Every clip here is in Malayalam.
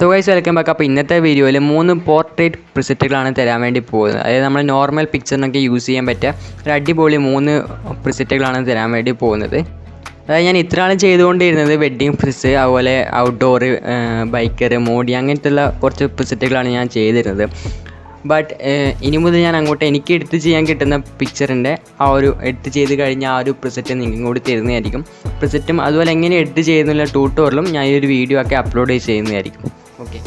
So guys welcome back. അപ്പോൾ ഇന്നത്തെ വീഡിയോയിൽ 3 പോർട്രേറ്റ് പ്രിസെറ്റുകളാണ് തരാൻ വേണ്ടി പോകുന്നത്. അതായത് നമ്മൾ നോർമൽ പിക്ചറിനൊക്കെ യൂസ് ചെയ്യാൻ പറ്റിയ ഒരു അടിപൊളി 3 പ്രിസെറ്റുകളാണ് തരാൻ വേണ്ടി പോകുന്നത്. അതായത് ഞാൻ ഇത്രയാണ് ചെയ്തുകൊണ്ടിരുന്നത് വെഡ്ഡിങ് പ്രിസ്, അതുപോലെ ഔട്ട്ഡോർ, ബൈക്കർ, മോഡി അങ്ങനത്തെയുള്ള കുറച്ച് പ്രിസെറ്റുകളാണ് ഞാൻ ചെയ്തിരുന്നത്. ബട്ട് ഇനി മുതൽ ഞാൻ അങ്ങോട്ട് എനിക്ക് എഡിറ്റ് ചെയ്യാൻ കിട്ടുന്ന പിക്ചറിൻ്റെ ആ ഒരു എഡിറ്റ് ചെയ്ത് കഴിഞ്ഞ ആ ഒരു പ്രിസെറ്റ് നിങ്ങൾക്കും കൂടി തരുന്നതായിരിക്കും. പ്രിസെറ്റും അതുപോലെ എങ്ങനെ എഡിറ്റ് ചെയ്യുന്നുള്ള ട്യൂട്ടോറിയലും ഞാൻ ഈ ഒരു വീഡിയോ ഒക്കെ അപ്ലോഡ് ചെയ്യുന്നതായിരിക്കും. ഓക്കെ,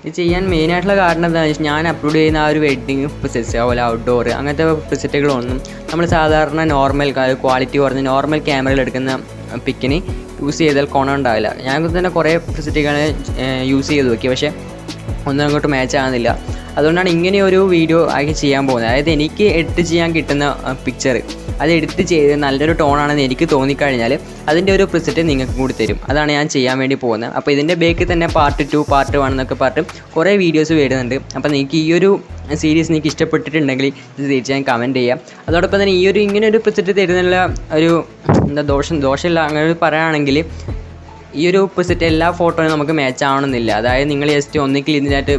ഇത് ചെയ്യാൻ മെയിനായിട്ടുള്ള കാരണം എന്താണെന്ന് വെച്ചാൽ ഞാൻ അപ്ലോഡ് ചെയ്യുന്ന ആ ഒരു വെഡ്ഡിങ് പ്രിസെറ്റ്സ്, അതുപോലെ ഔട്ട്ഡോർ അങ്ങനത്തെ പ്രിസെറ്റുകളൊന്നും നമ്മൾ സാധാരണ നോർമൽ ക്വാളിറ്റി കുറഞ്ഞ നോർമൽ ക്യാമറയിൽ എടുക്കുന്ന പിക്കിന് യൂസ് ചെയ്താൽ ഗുണമുണ്ടാവില്ല. ഞാൻ തന്നെ കുറേ പ്രിസെറ്റുകൾ യൂസ് ചെയ്ത് നോക്കി, പക്ഷേ ഒന്നും അങ്ങോട്ട് മാച്ച് ആകുന്നില്ല. അതുകൊണ്ടാണ് ഇങ്ങനെ ഒരു വീഡിയോ ആക്കി ചെയ്യാൻ പോകുന്നത്. അതായത് എനിക്ക് എഡിറ്റ് ചെയ്യാൻ കിട്ടുന്ന പിക്ചർ അത് എഡിറ്റ് ചെയ്ത് നല്ലൊരു ടോണാണെന്ന് എനിക്ക് തോന്നിക്കഴിഞ്ഞാൽ അതിൻ്റെ ഒരു പ്രിസെറ്റ് നിങ്ങൾക്ക് കൂടി തരും. അതാണ് ഞാൻ ചെയ്യാൻ വേണ്ടി പോകുന്നത്. അപ്പോൾ ഇതിൻ്റെ ബേക്കിൽ തന്നെ പാർട്ട് 2, പാർട്ട് 1 എന്നൊക്കെ പറഞ്ഞിട്ട് കുറേ വീഡിയോസ് വരുന്നുണ്ട്. അപ്പോൾ നിങ്ങൾക്ക് ഈ ഒരു സീരീസ് നിങ്ങൾക്ക് ഇഷ്ടപ്പെട്ടിട്ടുണ്ടെങ്കിൽ ഇത് തീർച്ചയായും കമൻറ്റ് ചെയ്യാം. അതോടൊപ്പം തന്നെ ഇങ്ങനെ ഒരു പ്രിസെറ്റ് തരുന്നുള്ള ഒരു ദോഷമില്ല അങ്ങനെ പറയുകയാണെങ്കിൽ ഈ ഒരു പ്രിസെറ്റ് എല്ലാ ഫോട്ടോയും നമുക്ക് മാച്ച് ആവണമെന്നില്ല. അതായത് നിങ്ങൾ ജസ്റ്റ് ഒന്നിക്കിൽ ഇതിനായിട്ട്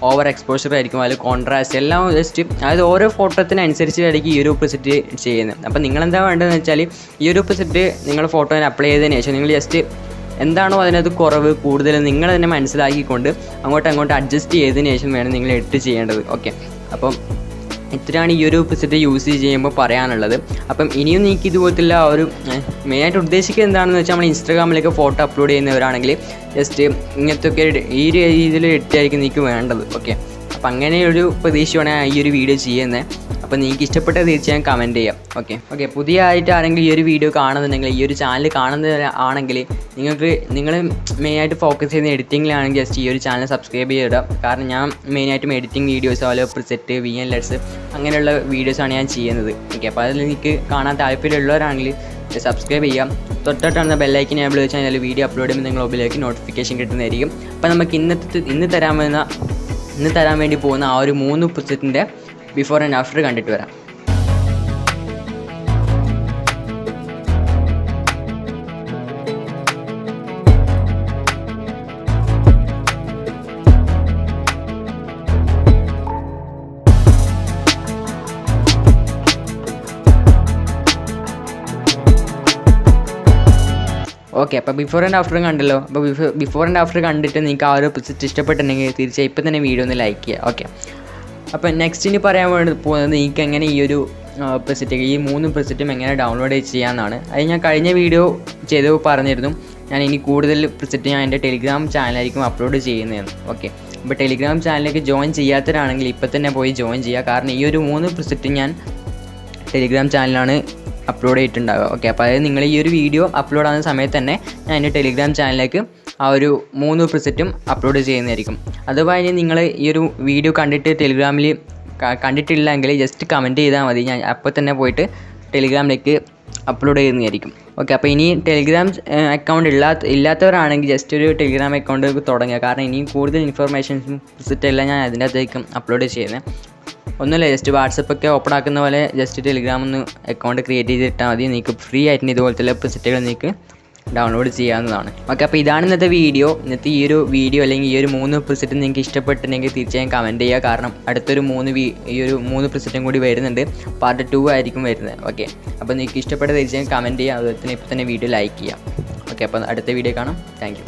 ഓവർ എക്സ്പോഷർ ആയിരിക്കും, അതിൽ കോൺട്രാസ്റ്റ് എല്ലാം ജസ്റ്റ് അതായത് ഓരോ ഫോട്ടോത്തിനനുസരിച്ചായിരിക്കും ഈ ഒരു പ്രിസെറ്റ് ചെയ്യുന്നത്. അപ്പോൾ നിങ്ങളെന്താ വേണ്ടതെന്ന് വെച്ചാൽ ഈ ഒരു പ്രിസെറ്റ് നിങ്ങൾ ഫോട്ടോയിൽ അപ്ലൈ ചെയ്തതിന് ശേഷം നിങ്ങൾ ജസ്റ്റ് എന്താണോ അതിനകത്ത് കുറവ് കൂടുതൽ നിങ്ങൾ തന്നെ മനസ്സിലാക്കിക്കൊണ്ട് അങ്ങോട്ട് അഡ്ജസ്റ്റ് ചെയ്തതിന് ശേഷം വേണം നിങ്ങൾ എഡിറ്റ് ചെയ്യേണ്ടത്. ഓക്കെ, അപ്പം ഇത്രയാണ് ഈ ഒരു പ്രിസെറ്റ് യൂസ് ചെയ്യുമ്പോൾ പറയാനുള്ളത്. അപ്പം ഇനിയും നിങ്ങൾക്ക് ഇതുപോലത്തുള്ള ആ ഒരു മെയിനായിട്ട് ഉദ്ദേശിക്കുന്നത് എന്താണെന്ന് വെച്ചാൽ നമ്മൾ ഇൻസ്റ്റാഗ്രാമിലേക്ക് ഫോട്ടോ അപ്ലോഡ് ചെയ്യുന്നവരാണെങ്കിൽ ജസ്റ്റ് ഇങ്ങനത്തെയൊക്കെ ഈ ഒരു രീതിയിൽ എഡിറ്റായിരിക്കും നിങ്ങൾക്ക് വേണ്ടത്. ഓക്കെ, അപ്പം അങ്ങനെ ഒരു പ്രതീക്ഷയാണ് ഈ ഒരു വീഡിയോ ചെയ്യുന്നത്. അപ്പോൾ നിങ്ങൾക്ക് ഇഷ്ടപ്പെട്ടത് തീർച്ചയായും കമൻറ്റ് ചെയ്യാം. ഓക്കെ, പുതിയതായിട്ട് ആരെങ്കിലും ഈ ഒരു വീഡിയോ കാണുന്നുണ്ടെങ്കിൽ, ഈ ഒരു ചാനൽ കാണുന്നതാണെങ്കിൽ നിങ്ങൾ മെയിനായിട്ട് ഫോക്കസ് ചെയ്യുന്ന എഡിറ്റിങ്ങിലാണെങ്കിൽ ജസ്റ്റ് ഈ ഒരു ചാനൽ സബ്സ്ക്രൈബ് ചെയ്തിടുക. കാരണം ഞാൻ മെയിനായിട്ടും എഡിറ്റിംഗ് വീഡിയോസ്, അതുപോലെ പ്രിസെറ്റ്, VN അങ്ങനെയുള്ള വീഡിയോസാണ് ഞാൻ ചെയ്യുന്നത്. ഓക്കെ, അപ്പോൾ അതിൽ നിങ്ങൾക്ക് കാണാൻ താല്പര്യമുള്ളവരാണെങ്കിൽ സബ്സ്ക്രൈബ് ചെയ്യാം. തൊട്ടടുത്തുള്ള ബെല്ലൈക്കൻ എനേബിൾ വെച്ച് കഴിഞ്ഞാൽ വീഡിയോ അപ്ലോഡ് ചെയ്യുമ്പോൾ നിങ്ങൾ മൊബൈലിലേക്ക് നോട്ടിഫിക്കേഷൻ കിട്ടുന്നതായിരിക്കും. അപ്പോൾ നമുക്ക് ഇന്ന് തരാൻ വേണ്ടി പോകുന്ന ആ ഒരു 3 പ്രിസെറ്റിൻ്റെ ബിഫോർ ആൻഡ് ആഫ്റ്റർ കണ്ടിട്ട് വരാം. ഓക്കെ, അപ്പോൾ ബിഫോർ ആൻഡ് ആഫ്റ്റർ കണ്ടല്ലോ. അപ്പോൾ ബിഫോർ ആൻഡ് ആഫ്റ്റർ കണ്ടിട്ട് നിങ്ങൾക്ക് ആ ഒരു പ്രിസെറ്റ് ഇഷ്ടപ്പെട്ടിട്ടുണ്ടെങ്കിൽ തീർച്ചയായും ഇപ്പം തന്നെ വീഡിയോ ഒന്ന് ലൈക്ക് ചെയ്യുക. ഓക്കെ, അപ്പോൾ നെക്സ്റ്റിന് പറയാൻ വേണ്ടി പോകുന്നത് നിങ്ങൾക്ക് എങ്ങനെ ഈ ഒരു പ്രിസെറ്റ് ഈ 3 പ്രിസെറ്റും എങ്ങനെ ഡൗൺലോഡ് ചെയ്യാമെന്നാണ്. അത് ഞാൻ കഴിഞ്ഞ വീഡിയോ ചെയ്ത് പറഞ്ഞിരുന്നു. ഞാൻ ഇനി കൂടുതൽ പ്രിസെറ്റ് ഞാൻ എൻ്റെ ടെലിഗ്രാം ചാനലായിരിക്കും അപ്ലോഡ് ചെയ്യുന്നതെന്ന്. ഓക്കെ, അപ്പോൾ ടെലിഗ്രാം ചാനലിലേക്ക് ജോയിൻ ചെയ്യാത്തവരാണെങ്കിൽ ഇപ്പം തന്നെ പോയി ജോയിൻ ചെയ്യുക. കാരണം ഈ ഒരു 3 പ്രിസെറ്റ് ഞാൻ ടെലിഗ്രാം ചാനലാണ് അപ്ലോഡ് ചെയ്തിട്ടുണ്ടാവുക. ഓക്കെ, അപ്പോൾ അതായത് നിങ്ങൾ ഈ ഒരു വീഡിയോ അപ്ലോഡ് ആകുന്ന സമയത്ത് തന്നെ ഞാൻ എൻ്റെ ടെലിഗ്രാം ചാനലിലേക്ക് ആ ഒരു 3 പ്രിസെറ്റും അപ്ലോഡ് ചെയ്യുന്നതായിരിക്കും. അതുപോലെ നിങ്ങൾ ഈ ഒരു വീഡിയോ കണ്ടിട്ട് ടെലിഗ്രാമിൽ കണ്ടിട്ടില്ലെങ്കിൽ ജസ്റ്റ് കമൻറ്റ് ചെയ്താൽ മതി. ഞാൻ അപ്പോൾ തന്നെ പോയിട്ട് ടെലിഗ്രാമിലേക്ക് അപ്ലോഡ് ചെയ്യുന്നതായിരിക്കും. ഓക്കെ, അപ്പോൾ ഇനി ടെലിഗ്രാം അക്കൗണ്ട് ഇല്ലാത്തവരാണെങ്കിൽ ജസ്റ്റ് ഒരു ടെലിഗ്രാം അക്കൗണ്ട് തുടങ്ങുക. കാരണം ഇനിയും കൂടുതൽ ഇൻഫർമേഷൻസും പ്രിസെറ്റെല്ലാം ഞാൻ അതിൻ്റെ അകത്തേക്കും അപ്ലോഡ് ചെയ്യുന്നത്. ഒന്നുമില്ല, ജസ്റ്റ് വാട്സപ്പൊക്കെ ഓപ്പൺ ആക്കുന്ന പോലെ ജസ്റ്റ് ടെലിഗ്രാം ഒന്ന് അക്കൗണ്ട് ക്രിയേറ്റ് ചെയ്തിട്ടാൽ മതി. നിങ്ങൾക്ക് ഫ്രീ ആയിട്ട് ഇതുപോലത്തെ പ്രിസെറ്റുകൾ നിങ്ങൾക്ക് ഡൗൺലോഡ് ചെയ്യാവുന്നതാണ്. ഓക്കെ, അപ്പോൾ ഇതാണ് ഇന്നത്തെ വീഡിയോ. ഇന്നത്തെ ഈ ഒരു വീഡിയോ അല്ലെങ്കിൽ ഈ ഒരു 3 പ്രിസെറ്റ് നിങ്ങൾക്ക് ഇഷ്ടപ്പെട്ടിട്ടുണ്ടെങ്കിൽ തീർച്ചയായും കമൻറ്റ് ചെയ്യുക. കാരണം അടുത്തൊരു 3 പ്രിസെറ്റും കൂടി വരുന്നുണ്ട്. പാർട്ട് 2 ആയിരിക്കും വരുന്നത്. ഓക്കെ, അപ്പോൾ നിങ്ങൾക്ക് ഇഷ്ടപ്പെട്ട തീർച്ചയായും കമൻറ്റ് ചെയ്യുക. അതുപോലെ തന്നെ ഇപ്പോൾ തന്നെ വീഡിയോ ലൈക്ക് ചെയ്യാം. ഓക്കെ, അപ്പോൾ അടുത്ത വീഡിയോ കാണാം. Thank you.